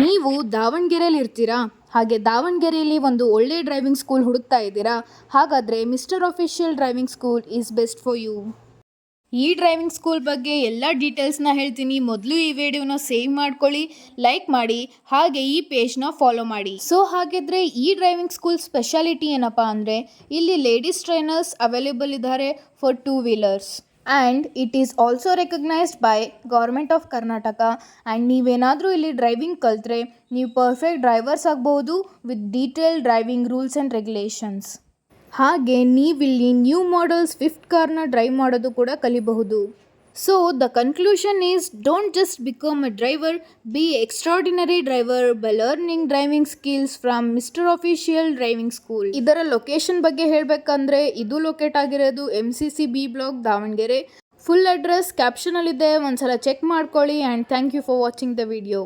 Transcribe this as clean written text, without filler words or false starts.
ನೀವು ದಾವಣಗೆರೆಯಲ್ಲಿ ಇರ್ತೀರಾ? ಹಾಗೆ ದಾವಣಗೆರೆಯಲ್ಲಿ ಒಂದು ಒಳ್ಳೆ ಡ್ರೈವಿಂಗ್ ಸ್ಕೂಲ್ ಹುಡುಕ್ತಾ ಇದ್ದೀರಾ? ಹಾಗಾದರೆ mister official driving school is best for you. ಈ ಡ್ರೈವಿಂಗ್ ಸ್ಕೂಲ್ ಬಗ್ಗೆ ಎಲ್ಲ ಡೀಟೇಲ್ಸ್ನ ಹೇಳ್ತೀನಿ. ಮೊದಲು ಈ ವಿಡಿಯೋನ ಸೇವ್ ಮಾಡ್ಕೊಳ್ಳಿ, ಲೈಕ್ ಮಾಡಿ, ಹಾಗೆ ಈ ಪೇಜ್ನ ಫಾಲೋ ಮಾಡಿ. ಸೊ ಹಾಗಿದ್ರೆ ಈ ಡ್ರೈವಿಂಗ್ ಸ್ಕೂಲ್ ಸ್ಪೆಷಾಲಿಟಿ ಏನಪ್ಪ ಅಂದರೆ, ಇಲ್ಲಿ ಲೇಡೀಸ್ ಟ್ರೈನರ್ಸ್ ಅವೈಲೇಬಲ್ ಇದ್ದಾರೆ for 2 wheelers. And it is also recognised by government of Karnataka. And ನೀವೇನಾದರೂ ಇಲ್ಲಿ ಡ್ರೈವಿಂಗ್ ಕಲಿತ್ರೆ ನೀವು ಪರ್ಫೆಕ್ಟ್ ಡ್ರೈವರ್ಸ್ ಆಗ್ಬೋದು with detail driving rules and regulations. ಹಾಗೆ ನೀವಿಲ್ಲಿ ನ್ಯೂ ಮಾಡೆಲ್ ಸ್ವಿಫ್ಟ್ ಕಾರ್ನ ಡ್ರೈವ್ ಮಾಡೋದು ಕೂಡ ಕಲಿಬಹುದು. So the conclusion is, don't just become a driver, be extraordinary driver by learning driving skills from mister official driving school. ಇದರ location ಬಗ್ಗೆ ಹೇಳಬೇಕಂದ್ರೆ, ಇದು ಲೊಕೇಟ್ ಆಗಿರೋದು MCC B block Davangere. Full address ಕ್ಯಾಪ್ಷನಲ್ಲಿದೆ, ಒಂದ್ಸಲ ಚೆಕ್ ಮಾಡ್ಕೊಳ್ಳಿ. And thank you for watching the video.